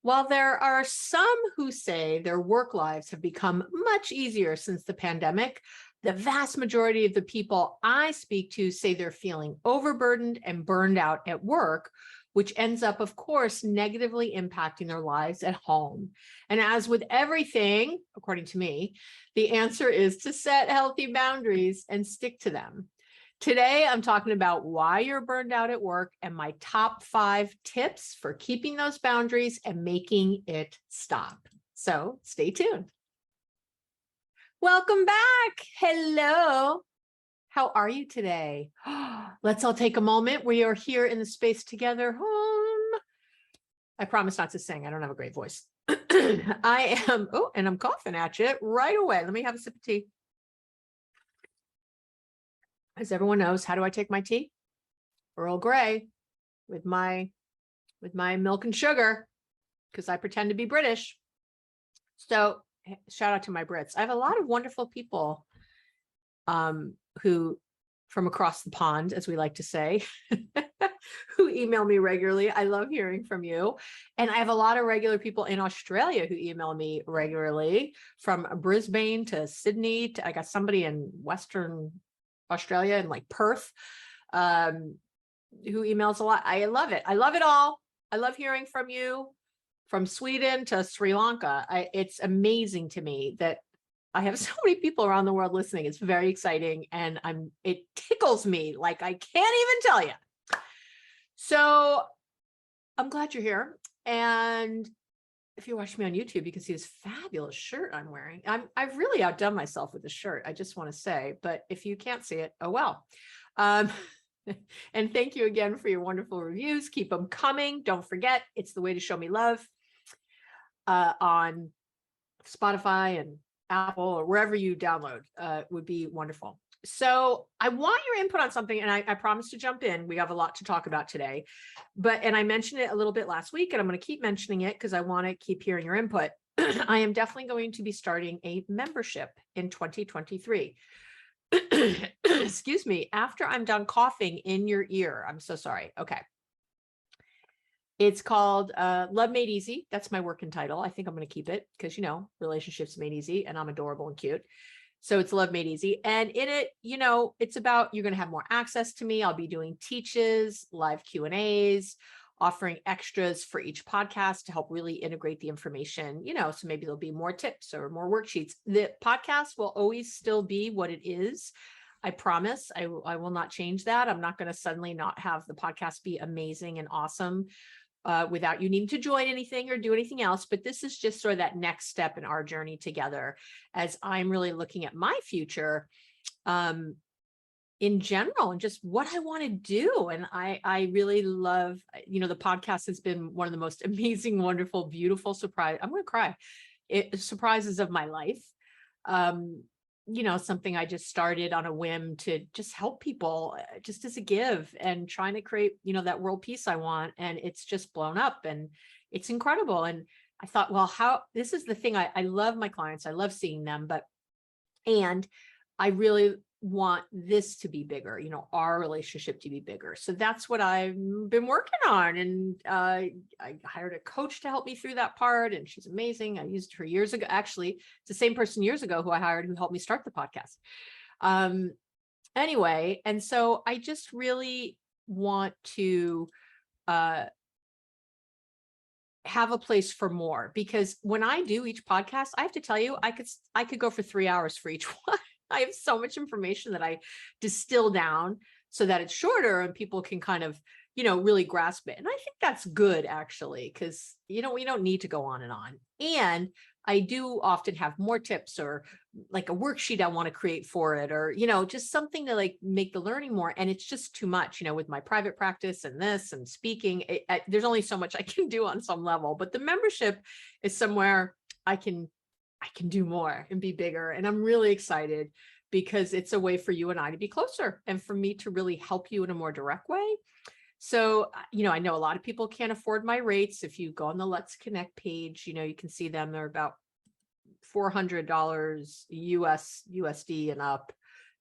While there are some who say their work lives have become much easier since the pandemic, the vast majority of the people I speak to say they're feeling overburdened and burned out at work, which ends up, of course, negatively impacting their lives at home. And as with everything, according to me, the answer is to set healthy boundaries and stick to them. Today, I'm talking about why you're burned out at work and my top 5 tips for keeping those boundaries and making it stop. So stay tuned. Welcome back. Hello. How are you today? Let's all take a moment. We are here in the space together. I promise not to sing. I don't have a great voice. I am, and I'm coughing at you right away. Let me have a sip of tea. As everyone knows, how do I take my tea? Earl Grey with my milk and sugar, because I pretend to be British. So shout out to my Brits. I have a lot of wonderful people who from across the pond, as we like to say, who email me regularly. I love hearing from you. And I have a lot of regular people in Australia who email me regularly, from Brisbane to Sydney. I got somebody in Western Australia and like Perth, who emails a lot. I love it. I love it all. I love hearing from you, from Sweden to Sri Lanka. It's amazing to me that I have so many people around the world listening. It's very exciting. And it tickles me like I can't even tell you. So I'm glad you're here. And if you watch me on YouTube, you can see this fabulous shirt I'm wearing. I've really outdone myself with the shirt, I just want to say, but if you can't see it, oh well. And thank you again for your wonderful reviews. Keep them coming. Don't forget, it's the way to show me love on Spotify and Apple or wherever you download would be wonderful. So I want your input on something, and I promise to jump in. We have a lot to talk about today, and I mentioned it a little bit last week, and I'm going to keep mentioning it because I want to keep hearing your input. I am definitely going to be starting a membership in 2023. Excuse me, after I'm done coughing in your ear. I'm so sorry. Okay. It's called Love Made Easy. That's my working title. I think I'm going to keep it because, relationships made easy, and I'm adorable and cute. So it's Love Made Easy. And in it, it's about, you're going to have more access to me. I'll be doing teaches, live Q&As, offering extras for each podcast to help really integrate the information, so maybe there'll be more tips or more worksheets. The podcast will always still be what it is. I promise I will not change that. I'm not going to suddenly not have the podcast be amazing and awesome without you needing to join anything or do anything else. But this is just sort of that next step in our journey together, as I'm really looking at my future in general and just what I want to do. And I really love, the podcast has been one of the most amazing, wonderful, beautiful surprise. I'm going to cry. Surprises of my life. Something I just started on a whim to just help people just as a give and trying to create, that world peace I want. And it's just blown up and it's incredible. And I thought, well, this is the thing. I love my clients. I love seeing them, and I really want this to be bigger, our relationship to be bigger. So that's what I've been working on. And I hired a coach to help me through that part. And she's amazing. I used her years ago. Actually, it's the same person years ago who I hired who helped me start the podcast. Anyway, and so I just really want to have a place for more, because when I do each podcast, I have to tell you, I could go for 3 hours for each one. I have so much information that I distill down so that it's shorter and people can kind of, really grasp it. And I think that's good, actually, because, we don't need to go on and on. And I do often have more tips or like a worksheet I want to create for it, or, just something to like make the learning more. And it's just too much, with my private practice and this and speaking, there's only so much I can do on some level, but the membership is somewhere I can do more and be bigger. And I'm really excited because it's a way for you and I to be closer and for me to really help you in a more direct way. So, I know a lot of people can't afford my rates. If you go on the Let's Connect page, you can see them. They're about $400 USD and up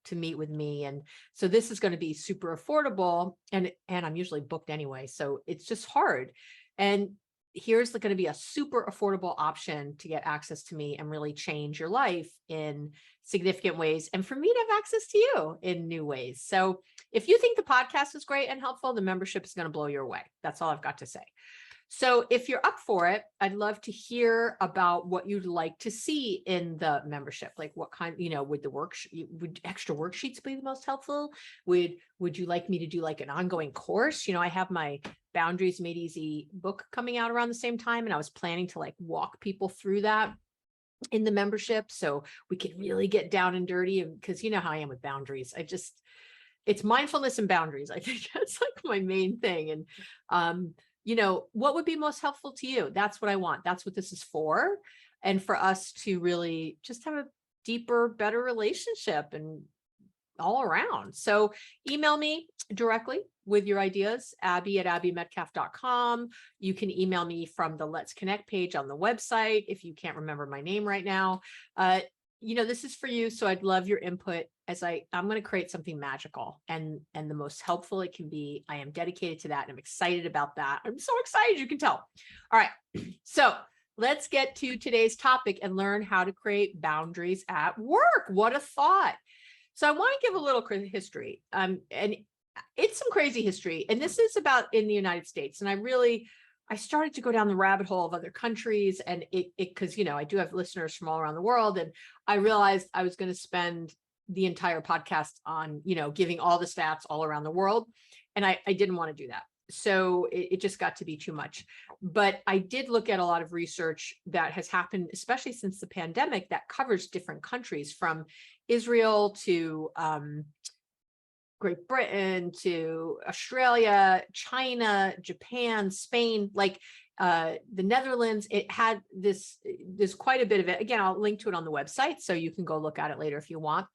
to meet with me. And so this is going to be super affordable, and I'm usually booked anyway. So it's just hard. And here's going to be a super affordable option to get access to me and really change your life in significant ways. And for me to have access to you in new ways. So if you think the podcast is great and helpful, the membership is going to blow your way. That's all I've got to say. So if you're up for it, I'd love to hear about what you'd like to see in the membership. Like what kind, would would extra worksheets be the most helpful? Would you like me to do like an ongoing course? I have my Boundaries Made Easy book coming out around the same time, and I was planning to like walk people through that in the membership so we could really get down and dirty. And because you know how I am with boundaries, it's mindfulness and boundaries. I think that's like my main thing. And what would be most helpful to you? That's what I want. That's what this is for. And for us to really just have a deeper, better relationship and all around. So email me directly with your ideas, abby@abbymedcalf.com. You can email me from the Let's Connect page on the website if you can't remember my name right now. This is for you. So I'd love your input as I'm going to create something magical and the most helpful it can be. I am dedicated to that. And I'm excited about that. I'm so excited. You can tell. All right. So let's get to today's topic and learn how to create boundaries at work. What a thought. So I want to give a little history, and it's some crazy history. And this is about in the United States. And I started to go down the rabbit hole of other countries, and because, I do have listeners from all around the world. And I realized I was going to spend the entire podcast on, giving all the stats all around the world. And I didn't want to do that. So it just got to be too much. But I did look at a lot of research that has happened, especially since the pandemic, that covers different countries from Israel to Great Britain to Australia, China, Japan, Spain, like the Netherlands. It had there's quite a bit of it. Again, I'll link to it on the website so you can go look at it later if you want.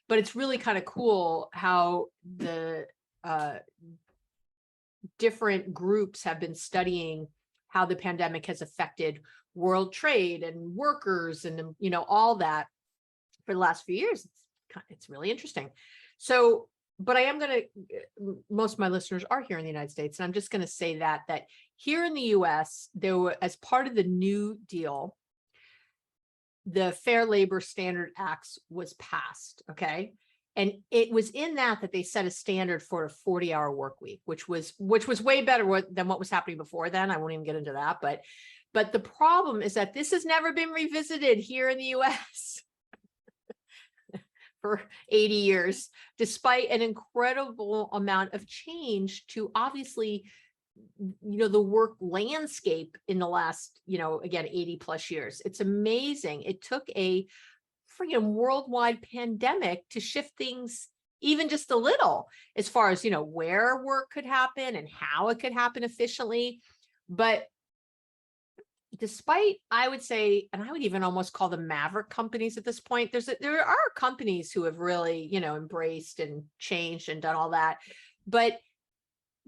But it's really kind of cool how the different groups have been studying how the pandemic has affected world trade and workers and, all that for the last few years. It's really interesting. So, but I am going to, most of my listeners are here in the United States, and I'm just going to say that here in the US, there were, as part of the New Deal, the Fair Labor Standard Act was passed. Okay. And it was in that they set a standard for a 40-hour work week, which was way better than what was happening before then. I won't even get into that. But the problem is that this has never been revisited here in the US for 80 years, despite an incredible amount of change to obviously, the work landscape in the last, again, 80 plus years. It's amazing. It took a freaking worldwide pandemic to shift things even just a little, as far as, where work could happen and how it could happen efficiently. But despite, I would say, and I would even almost call them maverick companies at this point, there are companies who have really, embraced and changed and done all that, but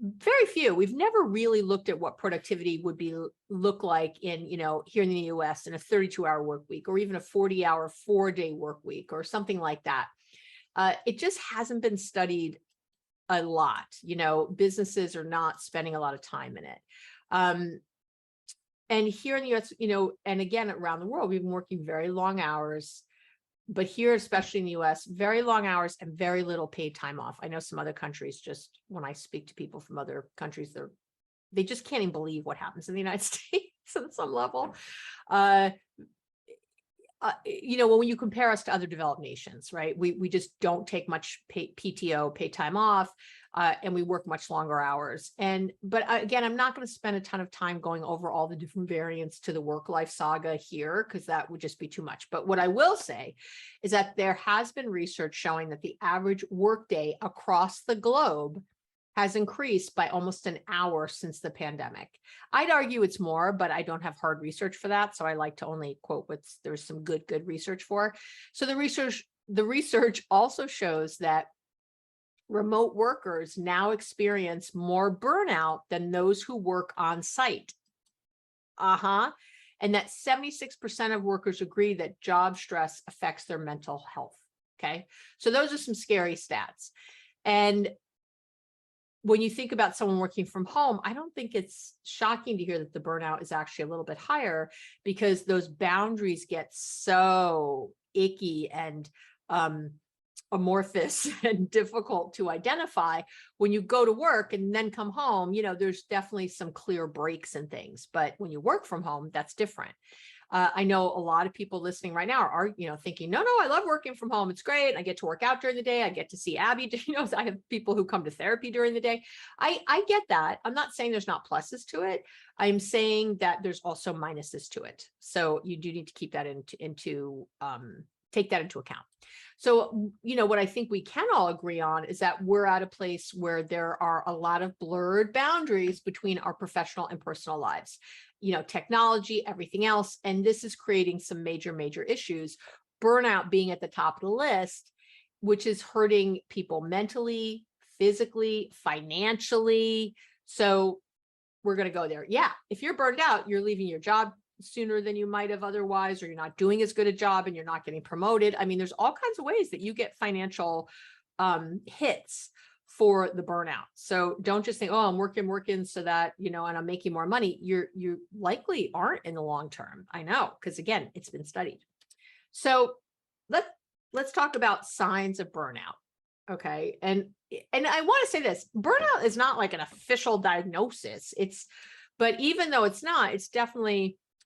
very few. We've never really looked at what productivity would look like in, here in the US in a 32-hour work week, or even a 40-hour, 4-day work week, or something like that. It just hasn't been studied a lot. Businesses are not spending a lot of time in it. And here in the US, and again, around the world, we've been working very long hours, but here, especially in the US, very long hours and very little paid time off. I know some other countries, just when I speak to people from other countries, they just can't even believe what happens in the United States on some level. When you compare us to other developed nations, right? We just don't take much PTO, paid time off, and we work much longer hours. But again, I'm not going to spend a ton of time going over all the different variants to the work-life saga here, because that would just be too much. But what I will say is that there has been research showing that the average workday across the globe has increased by almost an hour since the pandemic. I'd argue it's more, but I don't have hard research for that. So I like to only quote what there's some good research for. So the research also shows that remote workers now experience more burnout than those who work on site. And that 76% of workers agree that job stress affects their mental health. Okay. So those are some scary stats. And when you think about someone working from home, I don't think it's shocking to hear that the burnout is actually a little bit higher, because those boundaries get so icky and amorphous and difficult to identify when you go to work and then come home. There's definitely some clear breaks and things, but when you work from home, that's different. I know a lot of people listening right now are thinking, no, I love working from home. It's great. I get to work out during the day. I get to see Abby. I have people who come to therapy during the day. I get that. I'm not saying there's not pluses to it. I'm saying that there's also minuses to it. So you do need to keep that take that into account. So, what I think we can all agree on is that we're at a place where there are a lot of blurred boundaries between our professional and personal lives, technology, everything else. And this is creating some major, major issues, burnout being at the top of the list, which is hurting people mentally, physically, financially. So we're going to go there. Yeah. If you're burned out, you're leaving your job sooner than you might have otherwise, or you're not doing as good a job and you're not getting promoted. I mean, there's all kinds of ways that you get financial hits for the burnout. So don't just think, oh, I'm working so that, and I'm making more money. You likely aren't in the long term. I know, because again, it's been studied. So let's talk about signs of burnout. Okay. And I want to say this, burnout is not like an official diagnosis. But even though it's not,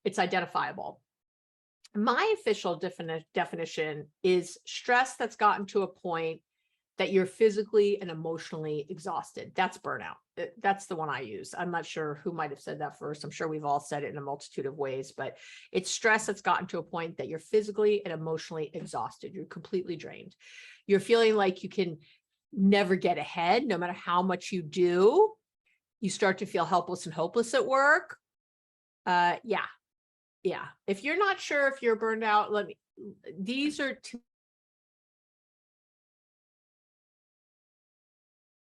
it's identifiable. My official definition is stress that's gotten to a point that you're physically and emotionally exhausted. That's burnout. That's the one I use. I'm not sure who might have said that first. I'm sure we've all said it in a multitude of ways, but it's stress that's gotten to a point that you're physically and emotionally exhausted. You're completely drained. You're feeling like you can never get ahead, no matter how much you do. You start to feel helpless and hopeless at work. Yeah. If you're not sure if you're burned out, these are two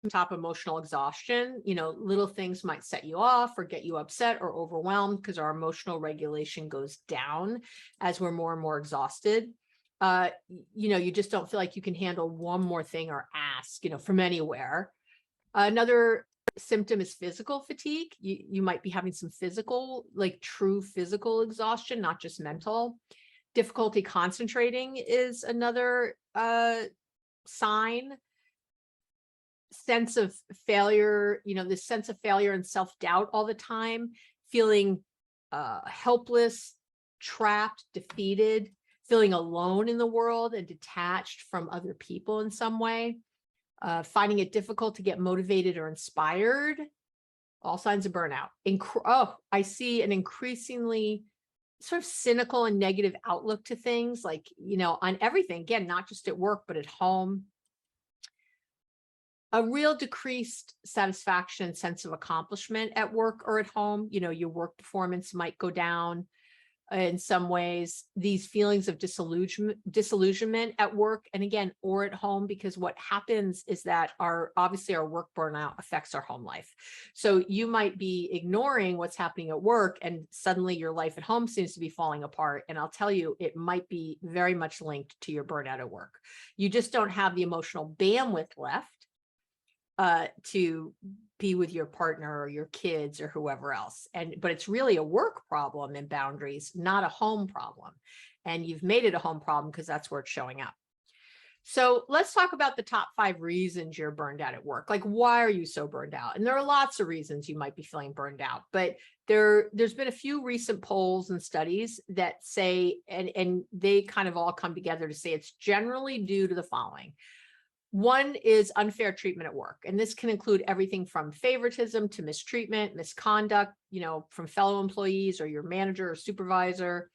top emotional exhaustion. Little things might set you off or get you upset or overwhelmed because our emotional regulation goes down as we're more and more exhausted. You just don't feel like you can handle one more thing or ask, from anywhere. Another symptom is physical fatigue. You might be having some physical, like true physical exhaustion, not just mental. Difficulty concentrating is another sign. Sense of failure, this sense of failure and self-doubt all the time, feeling helpless, trapped, defeated, feeling alone in the world and detached from other people in some way. Finding it difficult to get motivated or inspired, all signs of burnout. I see an increasingly sort of cynical and negative outlook to things, like, on everything, again, not just at work, but at home. A real decreased satisfaction, sense of accomplishment at work or at home. Your work performance might go down in some ways. These feelings of disillusionment at work, and again, or at home, because what happens is that obviously our work burnout affects our home life. So you might be ignoring what's happening at work, and suddenly your life at home seems to be falling apart. And I'll tell you, it might be very much linked to your burnout at work. You just don't have the emotional bandwidth left to be with your partner or your kids or whoever else. But it's really a work problem and boundaries, not a home problem. And you've made it a home problem because that's where it's showing up. So let's talk about the top 5 reasons you're burned out at work. Like, why are you so burned out? And there are lots of reasons you might be feeling burned out, but there's been a few recent polls and studies that say, and they kind of all come together to say it's generally due to the following. One is unfair treatment at work. And this can include everything from favoritism to mistreatment, misconduct, from fellow employees or your manager or supervisor.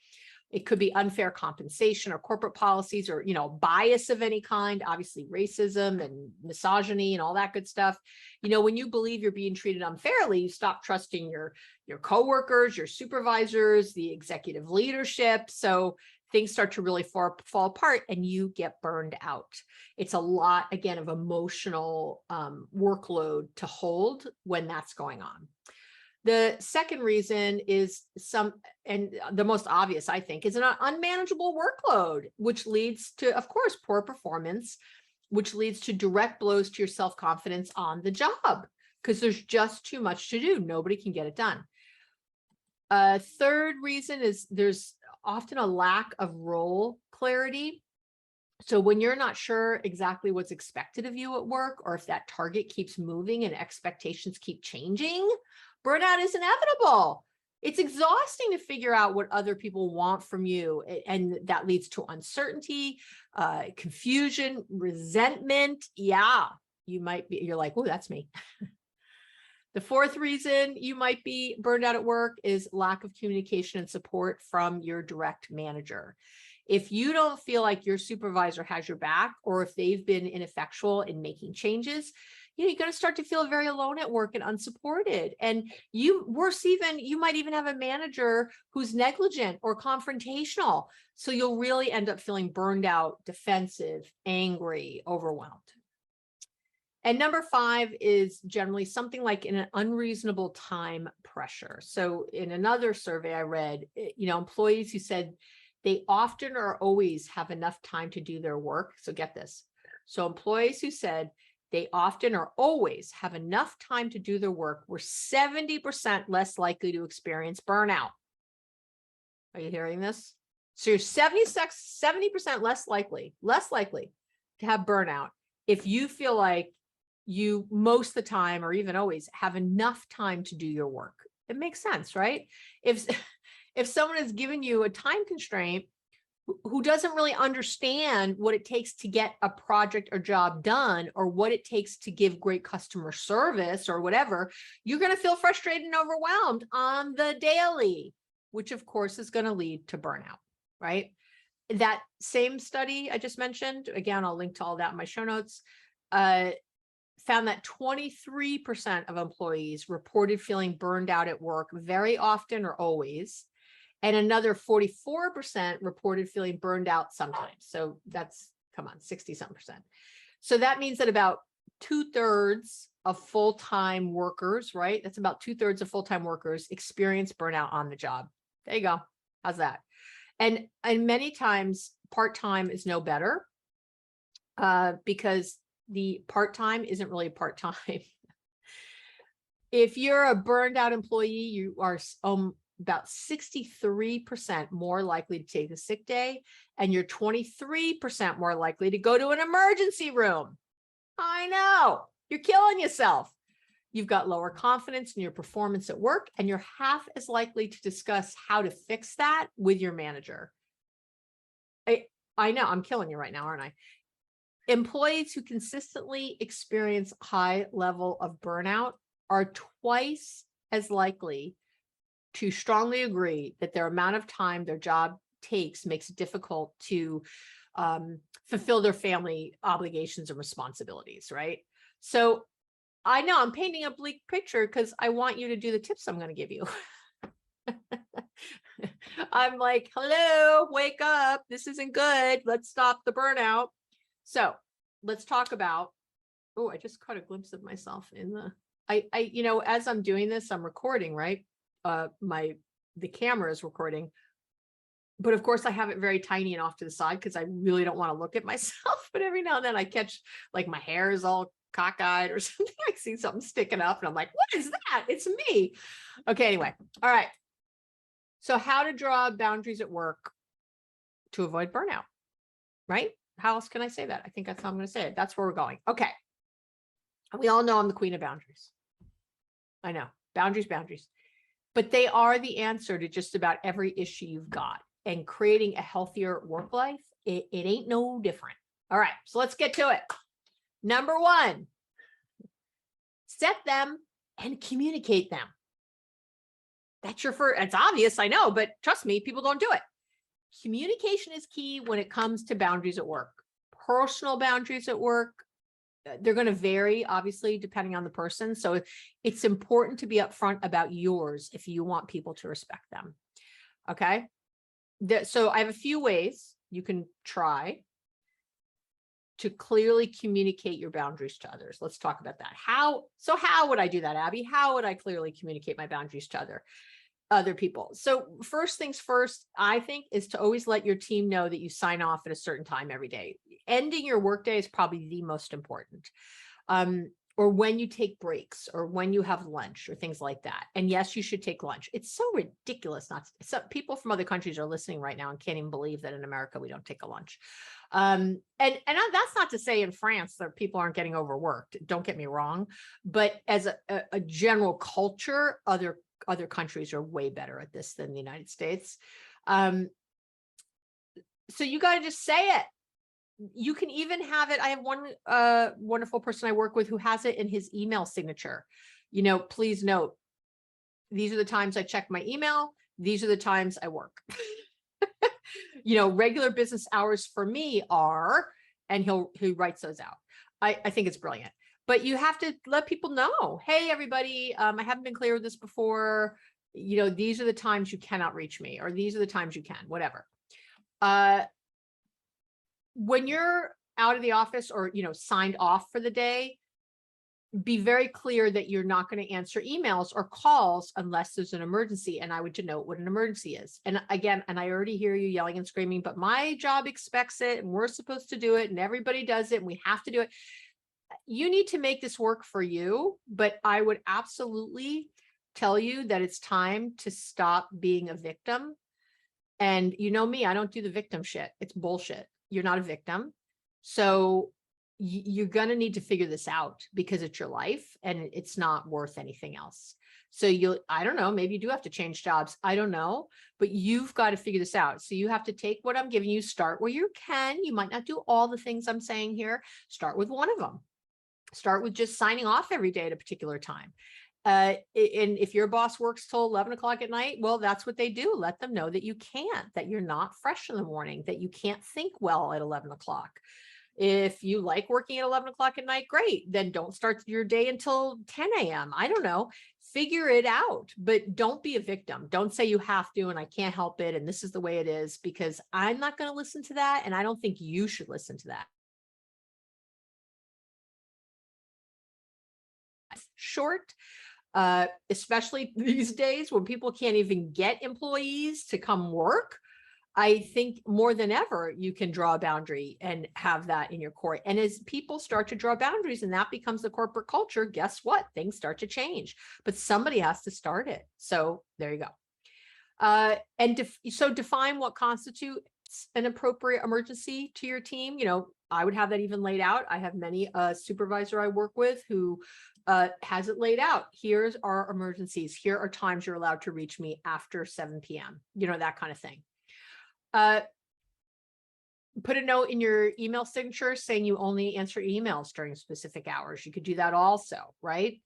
It could be unfair compensation or corporate policies or, bias of any kind, obviously racism and misogyny and all that good stuff. When you believe you're being treated unfairly, you stop trusting your coworkers, your supervisors, the executive leadership. So things start to really fall apart and you get burned out. It's a lot, again, of emotional workload to hold when that's going on. The second reason is and the most obvious, I think, is an unmanageable workload, which leads to, of course, poor performance, which leads to direct blows to your self-confidence on the job. because there's just too much to do. Nobody can get it done. Third reason is there's often a lack of role clarity. So when you're not sure exactly what's expected of you at work, or if that target keeps moving and expectations keep changing, burnout is inevitable. It's exhausting to figure out what other people want from you. And that leads to uncertainty, confusion, resentment. Yeah, you're like, oh, that's me. The fourth reason you might be burned out at work is lack of communication and support from your direct manager. If you don't feel like your supervisor has your back, or if they've been ineffectual in making changes, you're going to start to feel very alone at work and unsupported. And worse even, you might even have a manager who's negligent or confrontational. So you'll really end up feeling burned out, defensive, angry, overwhelmed. And number 5 is generally something like an unreasonable time pressure. So in another survey I read, employees who said they often or always have enough time to do their work. So get this. So employees who said they often or always have enough time to do their work were 70% less likely to experience burnout. Are you hearing this? So you're 70% less likely to have burnout if you feel like you most of the time, or even always, have enough time to do your work. It makes sense, right? If someone has given you a time constraint who doesn't really understand what it takes to get a project or job done, or what it takes to give great customer service or whatever, you're going to feel frustrated and overwhelmed on the daily, which of course is going to lead to burnout, right? That same study I just mentioned, again, I'll link to all that in my show notes, found that 23% of employees reported feeling burned out at work very often or always. And another 44% reported feeling burned out sometimes. So that's, 60-something%. So that means that about 2/3 of full-time workers, right? That's about 2/3 of full-time workers experience burnout on the job. There you go. How's that? And many times part-time is no better because the part-time isn't really part-time. If you're a burned out employee, you are about 63% more likely to take a sick day, and you're 23% more likely to go to an emergency room. I know, you're killing yourself. You've got lower confidence in your performance at work, and you're half as likely to discuss how to fix that with your manager. I know, I'm killing you right now, aren't I? Employees who consistently experience high level of burnout are twice as likely to strongly agree that their amount of time their job takes makes it difficult to fulfill their family obligations and responsibilities, right? So I know I'm painting a bleak picture because I want you to do the tips I'm going to give you. I'm like, hello, wake up. This isn't good. Let's stop the burnout. So let's talk about, oh, I just caught a glimpse of myself in the, as I'm doing this, I'm recording, right? The camera is recording, but of course I have it very tiny and off to the side because I really don't want to look at myself. But every now and then I catch, like, my hair is all cockeyed or something. I see something sticking up and I'm like, what is that? It's me. Okay. Anyway. All right. So how to draw boundaries at work to avoid burnout, right? How else can I say that? I think that's how I'm going to say it. That's where we're going. Okay. We all know I'm the queen of boundaries. I know, boundaries, but they are the answer to just about every issue you've got. And creating a healthier work life, it ain't no different. All right, so let's get to it. Number 1, set them and communicate them. That's your first, it's obvious, I know, but trust me, people don't do it. Communication is key when it comes to boundaries at work. Personal boundaries at work, they're going to vary, obviously, depending on the person. So it's important to be upfront about yours if you want people to respect them. Okay. So I have a few ways you can try to clearly communicate your boundaries to others. Let's talk about that. How would I do that, Abby? How would I clearly communicate my boundaries to other people? So first things first, I think, is to always let your team know that you sign off at a certain time every day. Ending your workday is probably the most important. or when you take breaks, or when you have lunch, or things like that. And yes, you should take lunch. It's so ridiculous not to. So people from other countries are listening right now and can't even believe that in America we don't take a lunch. And that's not to say in France that people aren't getting overworked. Don't get me wrong, but as a general culture, other countries are way better at this than the United States. So you got to just say it. You can even have it. I have one wonderful person I work with who has it in his email signature. Please note, these are the times I check my email. These are the times I work. Regular business hours for me are, and he writes those out. I think it's brilliant. But you have to let people know, hey, everybody, I haven't been clear with this before. These are the times you cannot reach me, or these are the times you can, whatever. When you're out of the office, or, signed off for the day, be very clear that you're not going to answer emails or calls unless there's an emergency. And I would denote what an emergency is. And again, and I already hear you yelling and screaming, but my job expects it, and we're supposed to do it, and everybody does it, and we have to do it. You need to make this work for you, but I would absolutely tell you that it's time to stop being a victim. And me, I don't do the victim shit. It's bullshit. You're not a victim. So you're going to need to figure this out, because it's your life and it's not worth anything else. So I don't know, maybe you do have to change jobs. I don't know, but you've got to figure this out. So you have to take what I'm giving you, start where you can. You might not do all the things I'm saying here. Start with one of them. Start with just signing off every day at a particular time. And if your boss works till 11 o'clock at night, well, that's what they do. Let them know that you can't, that you're not fresh in the morning, that you can't think well at 11 o'clock. If you like working at 11 o'clock at night, great. Then don't start your day until 10 a.m. I don't know. Figure it out, but don't be a victim. Don't say you have to, and I can't help it, and this is the way it is, because I'm not going to listen to that. And I don't think you should listen to that. Short. Especially these days when people can't even get employees to come work, I think more than ever, you can draw a boundary and have that in your core. And as people start to draw boundaries and that becomes the corporate culture, guess what? Things start to change, but somebody has to start it. So there you go. So define what constitutes an appropriate emergency to your team. I would have that even laid out. I have many supervisor I work with who has it laid out. Here's our emergencies. Here are times you're allowed to reach me after 7 p.m., that kind of thing. Put a note in your email signature saying you only answer emails during specific hours. You could do that also, right?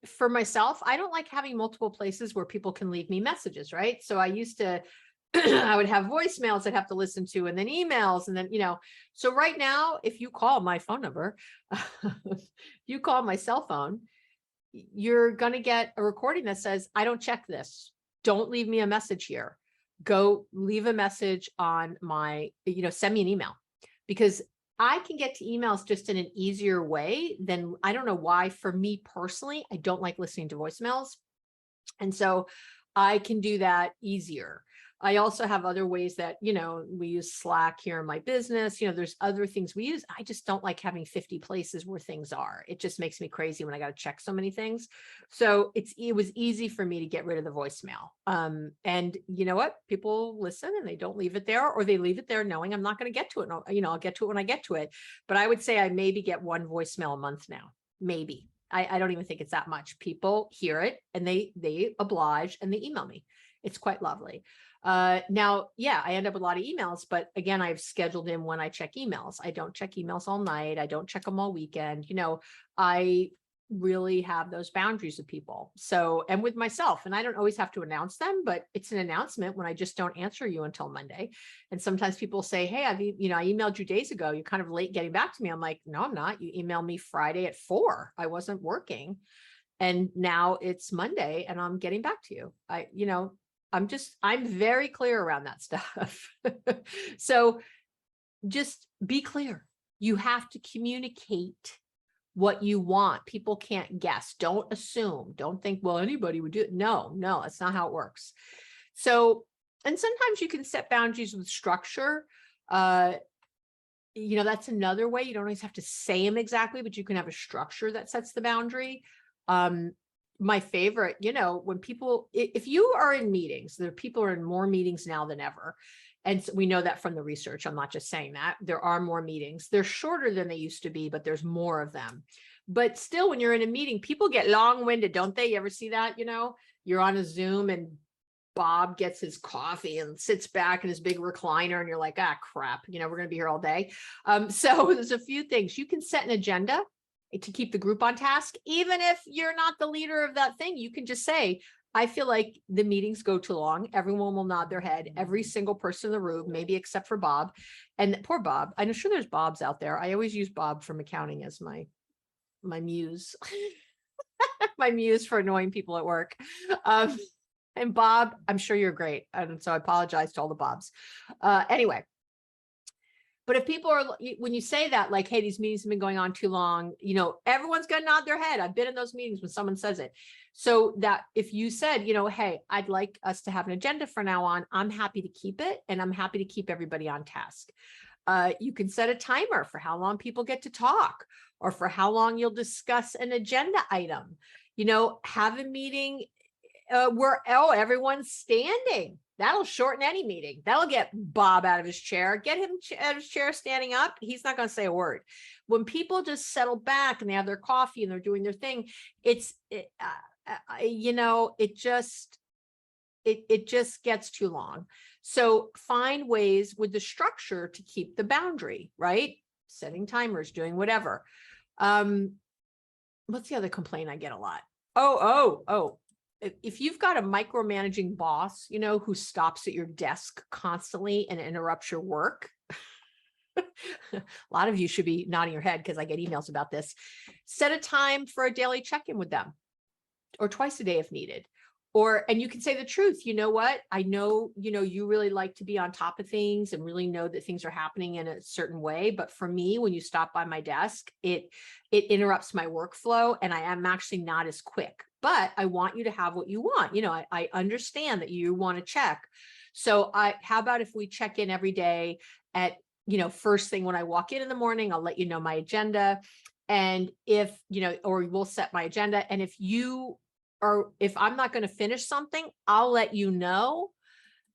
For myself, I don't like having multiple places where people can leave me messages, right? So I used to, I would have voicemails I'd have to listen to, and then emails, and then, so right now, if you call my phone number, you call my cell phone, you're going to get a recording that says, I don't check this. Don't leave me a message here. Go leave a message on my, send me an email, because I can get to emails just in an easier way than, I don't know why, for me personally, I don't like listening to voicemails. And so I can do that easier. I also have other ways that, we use Slack here in my business. There's other things we use. I just don't like having 50 places where things are. It just makes me crazy when I got to check so many things. So it was easy for me to get rid of the voicemail. And you know what? People listen and they don't leave it there, or they leave it there knowing I'm not going to get to it. I'll get to it when I get to it. But I would say I maybe get one voicemail a month now. Maybe. I don't even think it's that much. People hear it and they oblige and they email me. It's quite lovely. Now, yeah, I end up with a lot of emails, but again, I've scheduled in when I check emails. I don't check emails all night. I don't check them all weekend. I really have those boundaries with people. So, and with myself, and I don't always have to announce them, but it's an announcement when I just don't answer you until Monday. And sometimes people say, hey, I emailed you days ago. You're kind of late getting back to me. I'm like, no, I'm not. You emailed me Friday at 4. I wasn't working. And now it's Monday and I'm getting back to you. I'm very clear around that stuff. So just be clear. You have to communicate what you want. People can't guess. Don't assume. Don't think, well, anybody would do it. No, that's not how it works. So, and sometimes you can set boundaries with structure. that's another way. You don't always have to say them exactly, but you can have a structure that sets the boundary. My favorite, when people, if you are in meetings, there people are in more meetings now than ever. And so we know that from the research. I'm not just saying that. There are more meetings. They're shorter than they used to be, but there's more of them. But still, when you're in a meeting, people get long-winded, don't they? You ever see that? You're on a Zoom and Bob gets his coffee and sits back in his big recliner and you're like, ah, crap, we're going to be here all day. So there's a few things. You can set an agenda to keep the group on task. Even if you're not the leader of that thing, you can just say, I feel like the meetings go too long. Everyone will nod their head. Every single person in the room, maybe except for Bob. And poor Bob. I'm sure there's Bobs out there. I always use Bob from accounting as my muse, my muse for annoying people at work. And Bob, I'm sure you're great. And so I apologize to all the Bobs. Anyway, but if people are, when you say that, like, hey, these meetings have been going on too long, everyone's going to nod their head. I've been in those meetings when someone says it. So that if you said, hey, I'd like us to have an agenda from now on, I'm happy to keep it. And I'm happy to keep everybody on task. You can set a timer for how long people get to talk or for how long you'll discuss an agenda item. Have a meeting where, everyone's standing. That'll shorten any meeting. That'll get Bob out of his chair. Get him out of his chair standing up. He's not going to say a word. When people just settle back and they have their coffee and they're doing their thing, it just gets too long. So find ways with the structure to keep the boundary, right? Setting timers, doing whatever. What's the other complaint I get a lot? Oh. If you've got a micromanaging boss, who stops at your desk constantly and interrupts your work, a lot of you should be nodding your head because I get emails about this. Set a time for a daily check-in with them, or twice a day if needed. And you can say the truth. You know what? I know, you really like to be on top of things and really know that things are happening in a certain way. But for me, when you stop by my desk, it interrupts my workflow and I am actually not as quick, but I want you to have what you want. I understand that you want to check. So how about if we check in every day at, first thing when I walk in the morning, I'll let you know my agenda. And if, or we'll set my agenda. And if I'm not going to finish something, I'll let you know,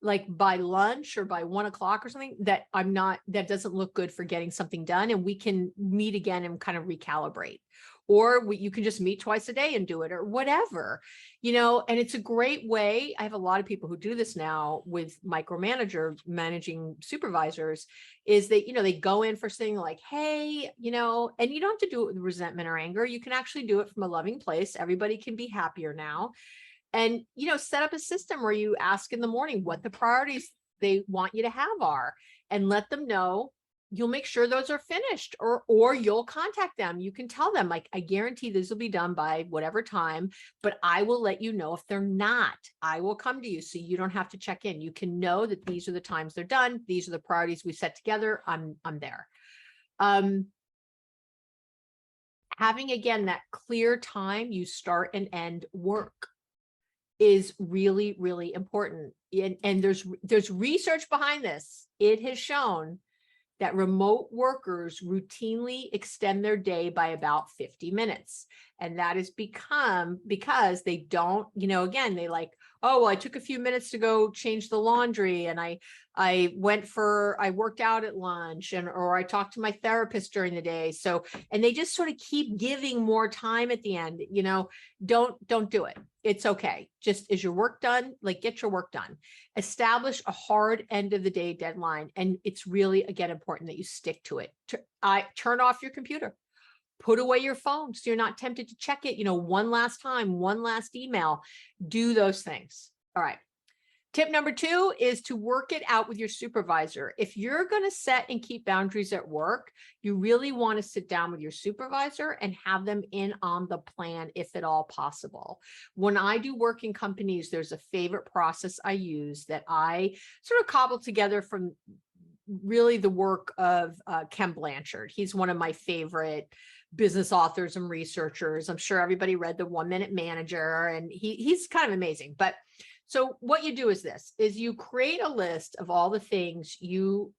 like by lunch or by 1 o'clock or something, that that doesn't look good for getting something done. And we can meet again and kind of recalibrate. Or you can just meet twice a day and do it or whatever, and it's a great way. I have a lot of people who do this now with managing supervisors, is they go in for saying like, hey, and you don't have to do it with resentment or anger. You can actually do it from a loving place. Everybody can be happier now. And, set up a system where you ask in the morning what the priorities they want you to have are, and let them know. You'll make sure those are finished, or you'll contact them. You can tell them, like, I guarantee this will be done by whatever time, but I will let you know if they're not. I will come to you so you don't have to check in. You can know that these are the times they're done. These are the priorities we set together. I'm there. Having, again, that clear time you start and end work is really, really important. And there's research behind this. It has shown that remote workers routinely extend their day by about 50 minutes. And that is because they don't, again, they like, oh, well, I took a few minutes to go change the laundry and I worked out at lunch or I talked to my therapist during the day. So, and they just sort of keep giving more time at the end, don't do it. It's okay. Just, is your work done? Like, get your work done. Establish a hard end of the day deadline. And it's really, again, important that you stick to it. Turn off your computer. Put away your phone so you're not tempted to check it, one last time, one last email. Do those things. All right. Tip number 2 is to work it out with your supervisor. If you're going to set and keep boundaries at work, you really want to sit down with your supervisor and have them in on the plan, if at all possible. When I do work in companies, there's a favorite process I use that I sort of cobbled together from really the work of Ken Blanchard. He's one of my favorite business authors and researchers. I'm sure everybody read The 1 Minute Manager, and he's kind of amazing. But so what you do is you create a list of all the things you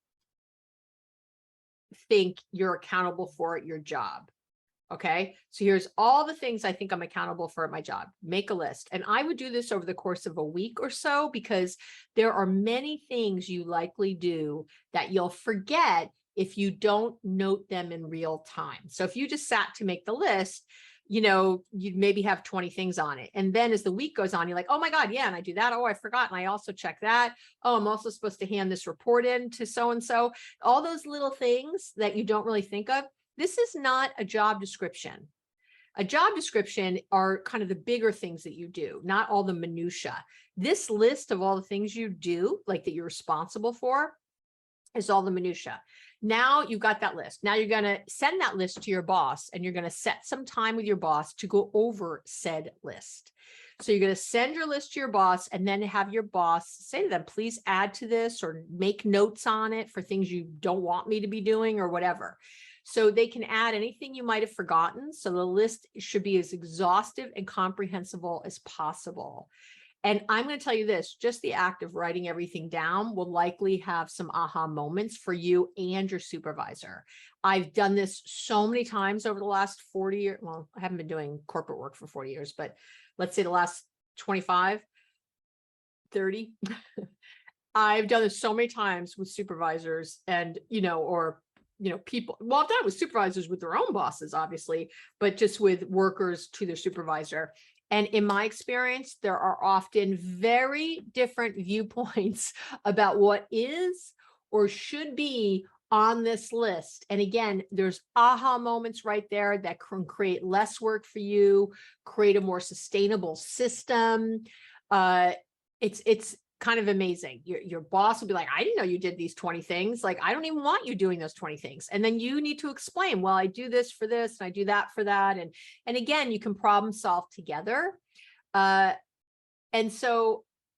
think you're accountable for at your job. Okay. So here's all the things I think I'm accountable for at my job. Make a list. And I would do this over the course of a week or so, because there are many things you likely do that you'll forget if you don't note them in real time. So if you just sat to make the list, you'd maybe have 20 things on it. And then as the week goes on, you're like, oh my God, yeah. And I do that. Oh, I forgot. And I also check that. Oh, I'm also supposed to hand this report in to so-and-so. All those little things that you don't really think of. This is not a job description. A job description are kind of the bigger things that you do, not all the minutia. This list of all the things you do, like that you're responsible for, is all the minutia. Now you've got that list. Now you're going to send that list to your boss, and you're going to set some time with your boss to go over said list. So you're going to send your list to your boss, and then have your boss say to them, please add to this or make notes on it for things you don't want me to be doing or whatever. So they can add anything you might have forgotten. So the list should be as exhaustive and comprehensible as possible. And I'm going to tell you this, just the act of writing everything down will likely have some aha moments for you and your supervisor. I've done this so many times over the last 40 years. Well, I haven't been doing corporate work for 40 years, but let's say the last 25, 30. I've done this so many times with supervisors and, people, well, I've done it with supervisors with their own bosses, obviously, but just with workers to their supervisor. And in my experience, there are often very different viewpoints about what is or should be on this list. And again, there's aha moments right there that can create less work for you, create a more sustainable system. It's kind of amazing. Your boss will be like, I didn't know you did these 20 things. Like, I don't even want you doing those 20 things. And then you need to explain, well, I do this for this and I do that for that. And again, you can problem solve together. And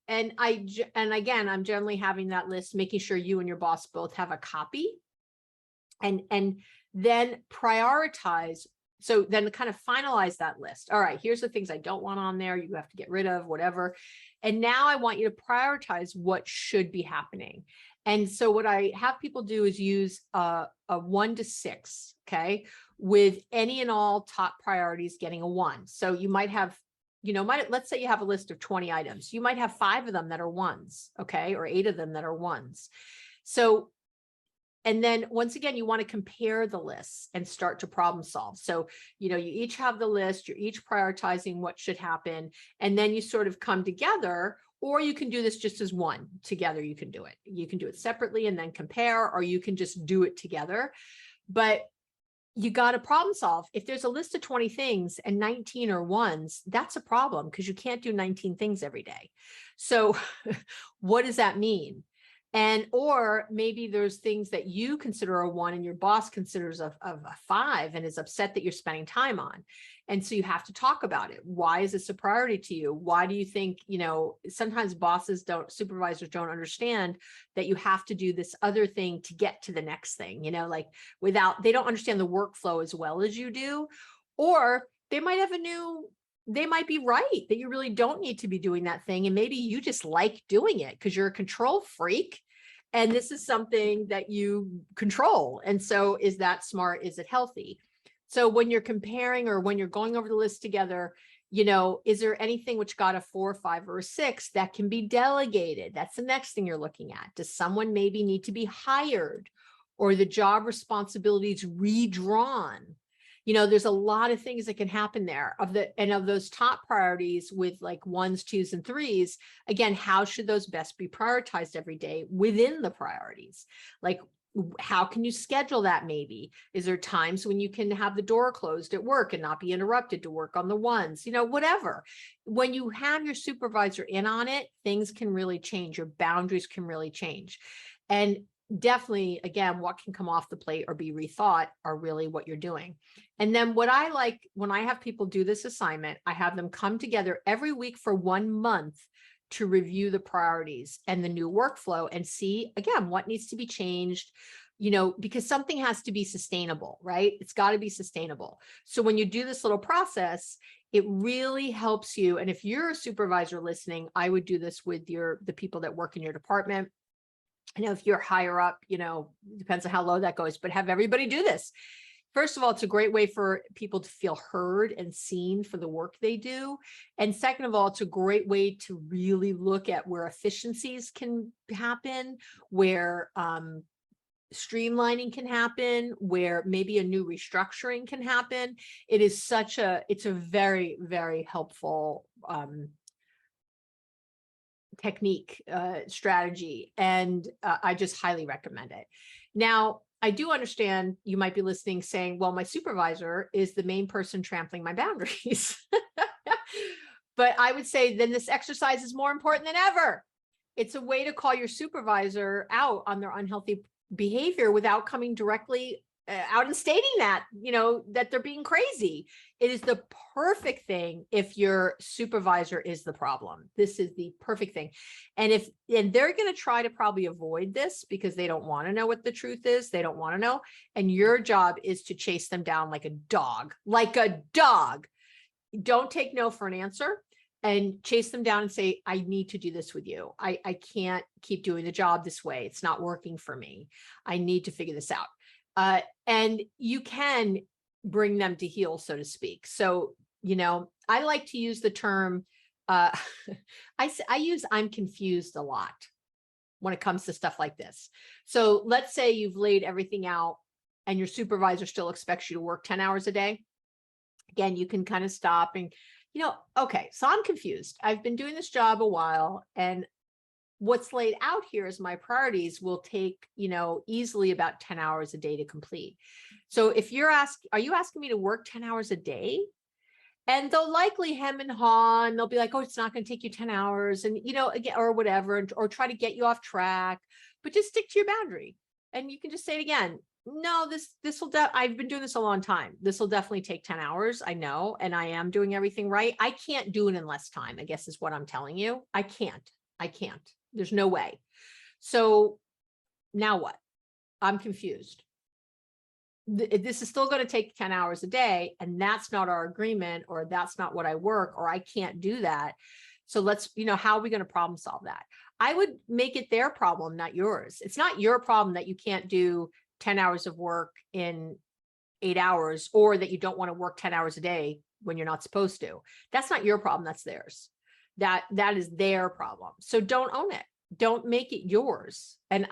again, I'm generally having that list, making sure you and your boss both have a copy, and then prioritize. So then kind of finalize that list. All right, here's the things I don't want on there. You have to get rid of, whatever. And now I want you to prioritize what should be happening. And so what I have people do is use a 1 to 6, okay, with any and all top priorities getting a 1. So you might have, let's say you have a list of 20 items. You might have 5 of them that are 1s, okay, or 8 of them that are 1s. So, and then once again, you want to compare the lists and start to problem solve. So, you each have the list, you're each prioritizing what should happen, and then you sort of come together, or you can do this just as one together. You can do it. You can do it separately and then compare, or you can just do it together. But you got to problem solve. If there's a list of 20 things and 19 are 1s, that's a problem, because you can't do 19 things every day. So what does that mean? Or maybe there's things that you consider a 1 and your boss considers a 5 and is upset that you're spending time on. And so you have to talk about it. Why is this a priority to you? Why do you think, sometimes supervisors don't understand that you have to do this other thing to get to the next thing, they don't understand the workflow as well as you do. Or they might be right that you really don't need to be doing that thing. And maybe you just like doing it because you're a control freak. And this is something that you control. And so is that smart? Is it healthy? So when you're comparing, or when you're going over the list together, is there anything which got a 4, 5, or a 6 that can be delegated? That's the next thing you're looking at. Does someone maybe need to be hired, or the job responsibilities redrawn? There's a lot of things that can happen there of those top priorities with like 1s, 2s, and 3s. Again, how should those best be prioritized every day within the priorities? Like, how can you schedule that? Maybe is there times when you can have the door closed at work and not be interrupted to work on the 1s, whatever. When you have your supervisor in on it, things can really change. Your boundaries can really change. And definitely, again, what can come off the plate or be rethought are really what you're doing. And then what I like, when I have people do this assignment, I have them come together every week for 1 month to review the priorities and the new workflow and see, again, what needs to be changed, because something has to be sustainable, right? It's got to be sustainable. So when you do this little process, it really helps you. And if you're a supervisor listening, I would do this with the people that work in your department. I know if you're higher up, depends on how low that goes, but have everybody do this. First of all, it's a great way for people to feel heard and seen for the work they do. And second of all, it's a great way to really look at where efficiencies can happen, where streamlining can happen, where maybe a new restructuring can happen. It's a very, very helpful technique, strategy, and I just highly recommend it. Now, I do understand you might be listening saying, well, my supervisor is the main person trampling my boundaries. But I would say then this exercise is more important than ever. It's a way to call your supervisor out on their unhealthy behavior without coming directly out and stating that, that they're being crazy. It is the perfect thing if your supervisor is the problem. This is the perfect thing. And they're going to try to probably avoid this because they don't want to know what the truth is. They don't want to know. And your job is to chase them down like a dog, Don't take no for an answer, and chase them down and say, I need to do this with you. I can't keep doing the job this way. It's not working for me. I need to figure this out. And you can bring them to heel, so to speak. So, I like to use the term, I use I'm confused a lot when it comes to stuff like this. So let's say you've laid everything out and your supervisor still expects you to work 10 hours a day. Again, you can kind of stop and, okay, so I'm confused. I've been doing this job a while, and what's laid out here as my priorities will take, easily about 10 hours a day to complete. So if are you asking me to work 10 hours a day? And they'll likely hem and haw, and they'll be like, oh, it's not going to take you 10 hours and, again, or whatever, or try to get you off track, but just stick to your boundary. And you can just say it again. No, I've been doing this a long time. This will definitely take 10 hours. I know. And I am doing everything right. I can't do it in less time, I guess is what I'm telling you. I can't. There's no way. So now what? I'm confused. This is still going to take 10 hours a day, and that's not our agreement, or that's not what I work, or I can't do that. So let's, how are we going to problem solve that? I would make it their problem, not yours. It's not your problem that you can't do 10 hours of work in 8 hours, or that you don't want to work 10 hours a day when you're not supposed to. That's not your problem. That's theirs. That is their problem. So don't own it. Don't make it yours. And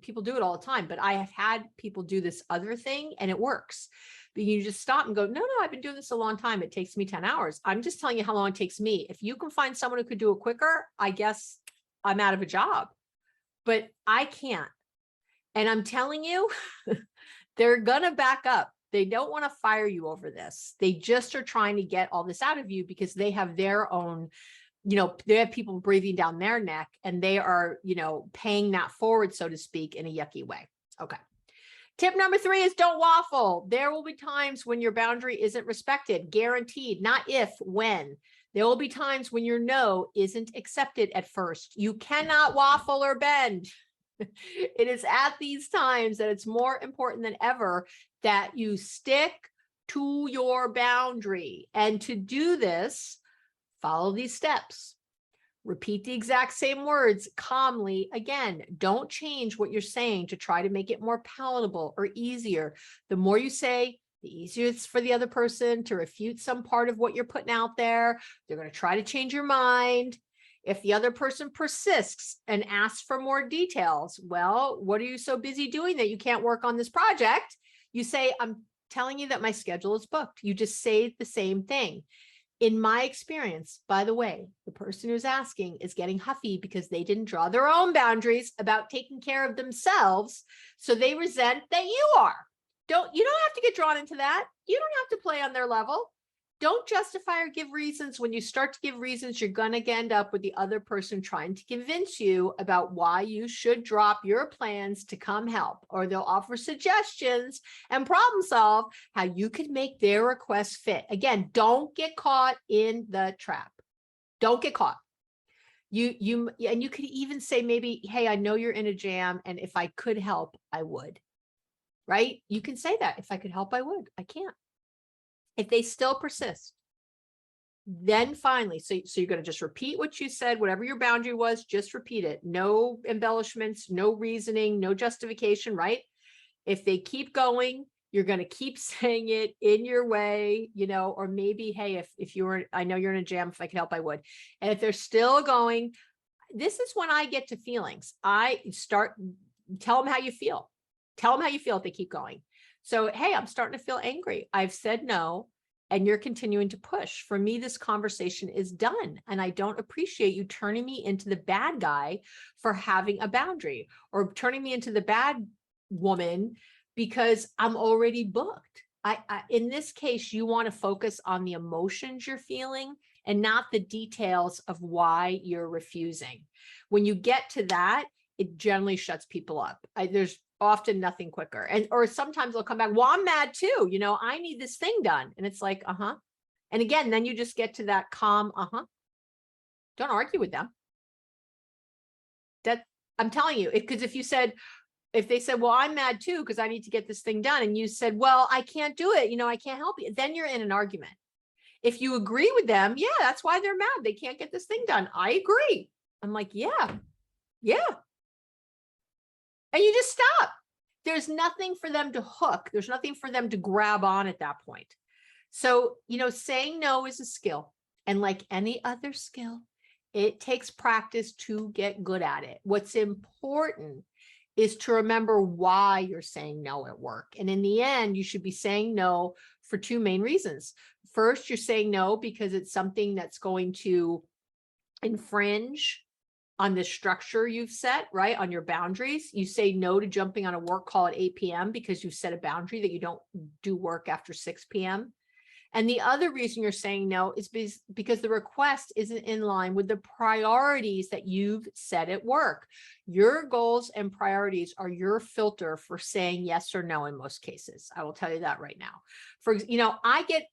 people do it all the time, but I have had people do this other thing and it works. But you just stop and go, no, I've been doing this a long time. It takes me 10 hours. I'm just telling you how long it takes me. If you can find someone who could do it quicker, I guess I'm out of a job, but I can't. And I'm telling you, they're going to back up. They don't want to fire you over this. They just are trying to get all this out of you because they have their own, they have people breathing down their neck, and they are, paying that forward, so to speak, in a yucky way. Okay. Tip number 3 is don't waffle. There will be times when your boundary isn't respected, guaranteed, not if, when. There will be times when your no isn't accepted at first. You cannot waffle or bend. It is at these times that it's more important than ever that you stick to your boundary. And to do this, follow these steps. Repeat the exact same words calmly. Again, don't change what you're saying to try to make it more palatable or easier. The more you say, the easier it's for the other person to refute some part of what you're putting out there. They're going to try to change your mind. If the other person persists and asks for more details, well, what are you so busy doing that you can't work on this project? You say, I'm telling you that my schedule is booked. You just say the same thing. In my experience, by the way, the person who's asking is getting huffy because they didn't draw their own boundaries about taking care of themselves. So they resent that you are. You don't have to get drawn into that. You don't have to play on their level. Don't justify or give reasons. When you start to give reasons, you're going to end up with the other person trying to convince you about why you should drop your plans to come help, or they'll offer suggestions and problem solve how you could make their request fit. Again, don't get caught in the trap. Don't get caught. And you could even say maybe, hey, I know you're in a jam, and if I could help, I would. Right? You can say that. If I could help, I would. I can't. If they still persist, Then finally, so you're going to just repeat what you said, whatever your boundary was, just repeat it. No embellishments, no reasoning, no justification, right? If they keep going, you're going to keep saying it in your way, or maybe, hey, if you were, I know you're in a jam, if I could help, I would. And if they're still going, this is when I get to feelings. I start, tell them how you feel. Tell them how you feel if they keep going. So, hey, I'm starting to feel angry. I've said no, and you're continuing to push. For me, this conversation is done, and I don't appreciate you turning me into the bad guy for having a boundary, or turning me into the bad woman because I'm already booked. In this case, you want to focus on the emotions you're feeling and not the details of why you're refusing. When you get to that, it generally shuts people up. There's often nothing quicker. And, or sometimes they'll come back, well, I'm mad too. I need this thing done. And it's like, And again, then you just get to that calm, Don't argue with them. That, I'm telling you, because if they said, well, I'm mad too, because I need to get this thing done. And you said, well, I can't do it. I can't help you. Then you're in an argument. If you agree with them, yeah, that's why they're mad. They can't get this thing done. I agree. I'm like, yeah. And you just stop. There's nothing for them to hook. There's nothing for them to grab on at that point. So, saying no is a skill. And like any other skill, it takes practice to get good at it. What's important is to remember why you're saying no at work. And in the end, you should be saying no for two main reasons. First, you're saying no because it's something that's going to infringe on the structure you've set, right? On your boundaries. You say no to jumping on a work call at 8 p.m. because you've set a boundary that you don't do work after 6 p.m. And the other reason you're saying no is because the request isn't in line with the priorities that you've set at work. Your goals and priorities are your filter for saying yes or no in most cases. I will tell you that right now. I get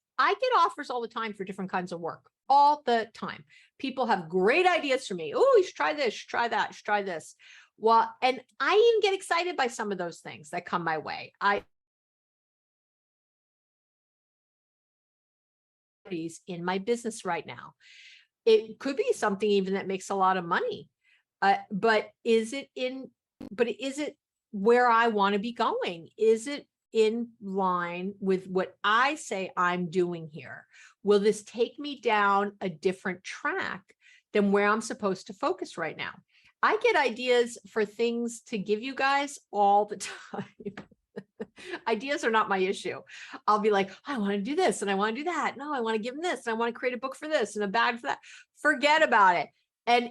offers all the time for different kinds of work, all the time. People have great ideas for me. Oh, you should try this, you should try that, you should try this. Well, and I even get excited by some of those things that come my way. In my business right now, it could be something even that makes a lot of money, but is it where I want to be going? Is it in line with what I say I'm doing here? Will this take me down a different track than where I'm supposed to focus right now? I get ideas for things to give you guys all the time. Ideas are not my issue. I'll be like, I want to do this and I want to do that. No, I want to give them this and I want to create a book for this and a bag for that. Forget about it. And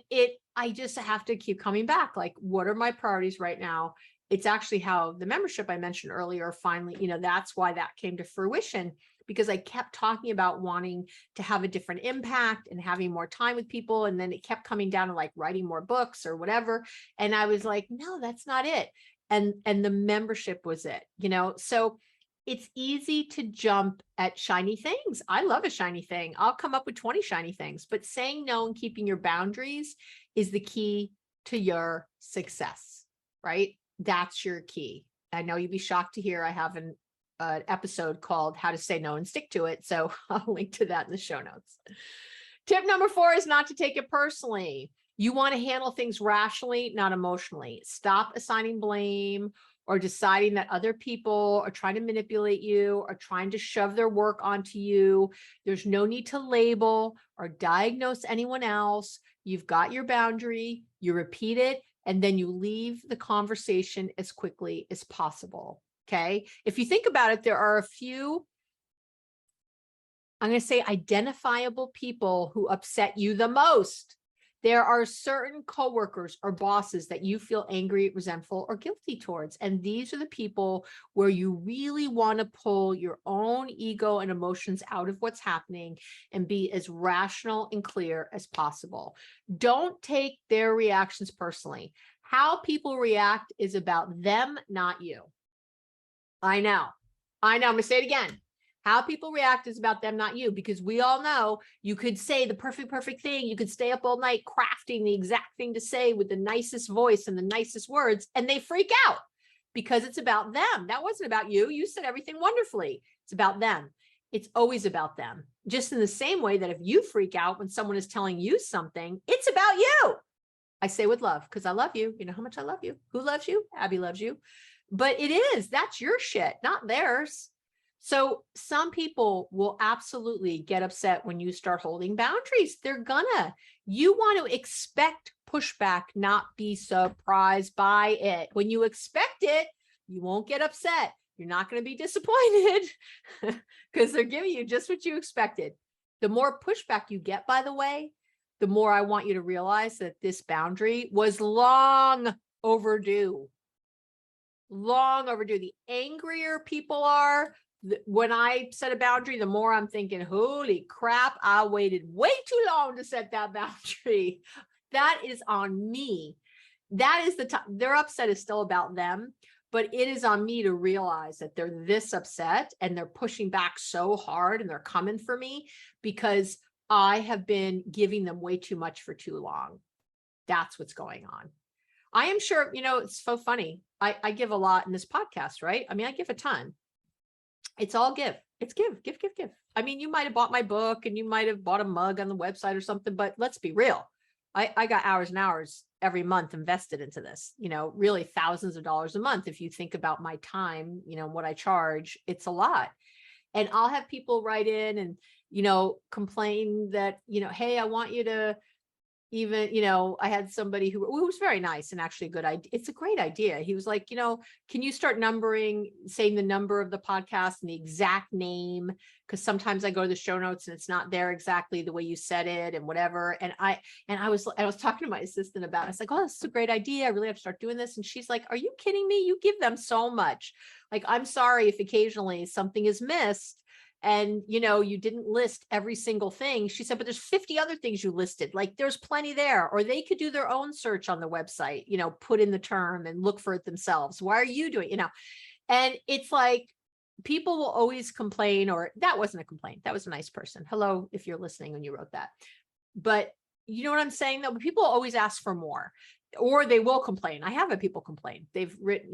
I just have to keep coming back. Like, what are my priorities right now? It's actually how the membership I mentioned earlier, finally, that's why that came to fruition, because I kept talking about wanting to have a different impact and having more time with people. And then it kept coming down to like writing more books or whatever. And I was like, no, that's not it. And the membership was it, so it's easy to jump at shiny things. I love a shiny thing. I'll come up with 20 shiny things, but saying no and keeping your boundaries is the key to your success, right? That's your key. I know you'd be shocked to hear I have an episode called How to Say No and Stick to It. So I'll link to that in the show notes. Tip number 4 is not to take it personally. You want to handle things rationally, not emotionally. Stop assigning blame or deciding that other people are trying to manipulate you or trying to shove their work onto you. There's no need to label or diagnose anyone else. You've got your boundary, you repeat it, and then you leave the conversation as quickly as possible. Okay. If you think about it, there are a few, I'm going to say, identifiable people who upset you the most. There are certain coworkers or bosses that you feel angry, resentful, or guilty towards. And these are the people where you really want to pull your own ego and emotions out of what's happening and be as rational and clear as possible. Don't take their reactions personally. How people react is about them, not you. I know. I'm going to say it again. How people react is about them, not you, because we all know you could say the perfect thing. You could stay up all night crafting the exact thing to say with the nicest voice and the nicest words, and they freak out because it's about them. That wasn't about you. You said everything wonderfully. It's about them. It's always about them. Just in the same way that if you freak out when someone is telling you something, it's about you. I say with love, because I love you. You know how much I love you. Who loves you? Abby loves you. But that's your shit, not theirs. So some people will absolutely get upset when you start holding boundaries. You want to expect pushback, not be surprised by it. When you expect it, you won't get upset. You're not going to be disappointed because they're giving you just what you expected. The more pushback you get, by the way, the more I want you to realize that this boundary was long overdue. Long overdue. The angrier people are, when I set a boundary, the more I'm thinking, holy crap, I waited way too long to set that boundary. That is on me. That is the time. Their upset is still about them, but it is on me to realize that they're this upset and they're pushing back so hard and they're coming for me because I have been giving them way too much for too long. That's what's going on. I am sure, it's so funny. I give a lot in this podcast, right? I mean, I give a ton. It's all give. It's give. I mean, you might have bought my book and you might have bought a mug on the website or something, but let's be real. I got hours and hours every month invested into this, really thousands of dollars a month. If you think about my time, what I charge, it's a lot. And I'll have people write in and, complain that, hey, I want you to even, I had somebody who was very nice and actually a good idea. It's a great idea. He was like, can you start saying the number of the podcast and the exact name? Because sometimes I go to the show notes and it's not there exactly the way you said it and whatever. And I was talking to my assistant about it. I was like, oh, this is a great idea. I really have to start doing this. And she's like, are you kidding me? You give them so much. Like, I'm sorry if occasionally something is missed. And, you didn't list every single thing. She said, but there's 50 other things you listed. Like, there's plenty there. Or they could do their own search on the website, put in the term and look for it themselves. Why are you doing, And it's like, people will always complain, or that wasn't a complaint. That was a nice person. Hello, if you're listening when you wrote that. But you know what I'm saying, though? People always ask for more, or they will complain. I have had people complain. They've written,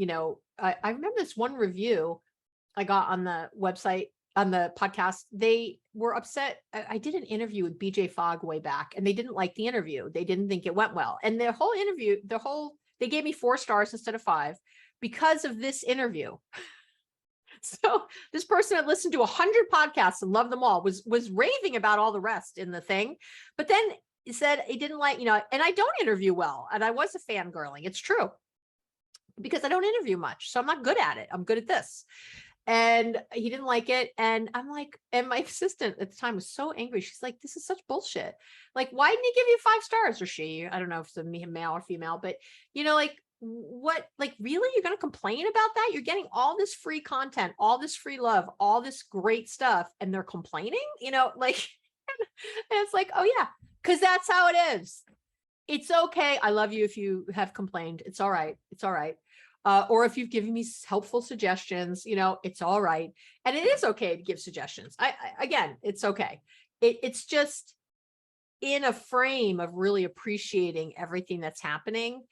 I remember this one review I got on the website, on the podcast. They were upset. I did an interview with BJ Fogg way back, and they didn't like the interview. They didn't think it went well. And their whole interview, they gave me 4 stars instead of 5 because of this interview. So this person had listened to 100 podcasts and loved them all, was raving about all the rest in the thing. But then he said he didn't like, and I don't interview well. And I was a fangirling. It's true, because I don't interview much. So I'm not good at it. I'm good at this. And he didn't like it. And I'm like, and my assistant at the time was so angry. She's like, this is such bullshit. Like, why didn't he give you 5 stars? Or she, I don't know if it's a male or female, but like, what, like, really, you're going to complain about that? You're getting all this free content, all this free love, all this great stuff, and they're complaining, like, and it's like, oh yeah, because that's how it is. It's okay. I love you if you have complained. It's all right. It's all right. Or if you've given me helpful suggestions, it's all right. And it is okay to give suggestions. Again, it's okay. It's just in a frame of really appreciating everything that's happening,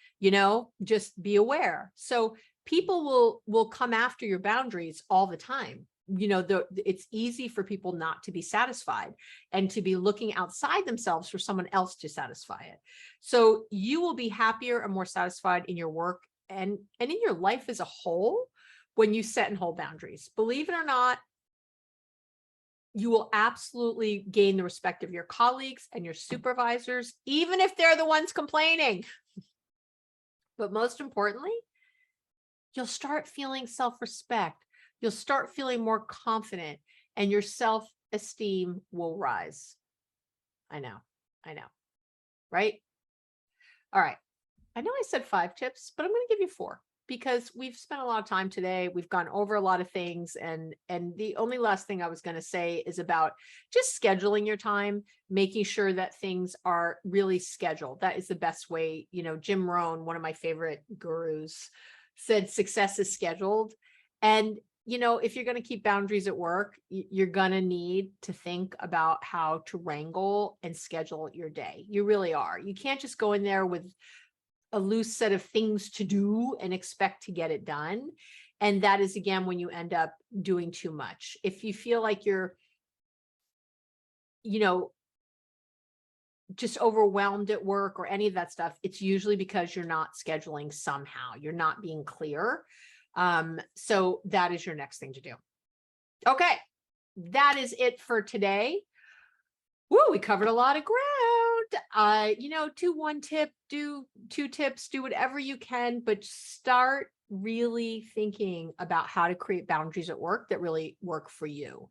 just be aware. So people will come after your boundaries all the time. It's easy for people not to be satisfied and to be looking outside themselves for someone else to satisfy it. So you will be happier and more satisfied in your work and in your life as a whole when you set and hold boundaries. Believe it or not, you will absolutely gain the respect of your colleagues and your supervisors, even if they're the ones complaining. But most importantly, you'll start feeling self-respect. You'll start feeling more confident, and your self-esteem will rise. I know, right? All right. I know I said 5 tips, but I'm going to give you 4 because we've spent a lot of time today. We've gone over a lot of things. And the only last thing I was going to say is about just scheduling your time, making sure that things are really scheduled. That is the best way. Jim Rohn, one of my favorite gurus, said success is scheduled. And, if you're going to keep boundaries at work, you're going to need to think about how to wrangle and schedule your day. You really are. You can't just go in there with a loose set of things to do and expect to get it done. And that is, again, when you end up doing too much. If you feel like you're just overwhelmed at work or any of that stuff, it's usually because you're not scheduling somehow. You're not being clear. So that is your next thing to do. Okay. That is it for today. Woo, we covered a lot of ground. Do one tip, do 2 tips, do whatever you can, but start really thinking about how to create boundaries at work that really work for you.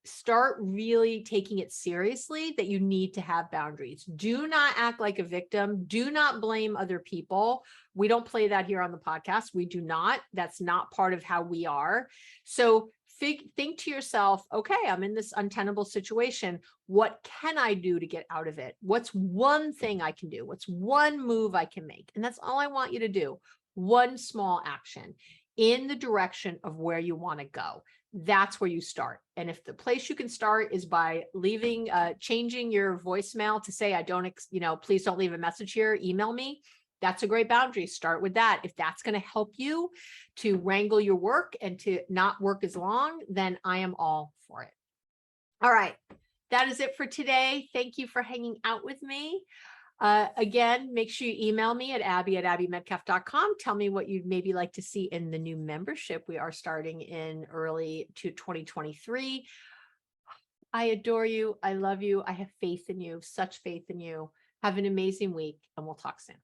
Start really taking it seriously that you need to have boundaries. Do not act like a victim. Do not blame other people. We don't play that here on the podcast. We do not. That's not part of how we are. So think to yourself, okay, I'm in this untenable situation. What can I do to get out of it? What's one thing I can do? What's one move I can make? And that's all I want you to do. One small action in the direction of where you want to go. That's where you start. And if the place you can start is by changing your voicemail to say, please don't leave a message here, email me. That's a great boundary. Start with that. If that's going to help you to wrangle your work and to not work as long, then I am all for it. All right. That is it for today. Thank you for hanging out with me. Again, make sure you email me at abby@abbymedcalf.com. Tell me what you'd maybe like to see in the new membership we are starting in early to 2023. I adore you. I love you. I have faith in you, such faith in you. Have an amazing week, and we'll talk soon.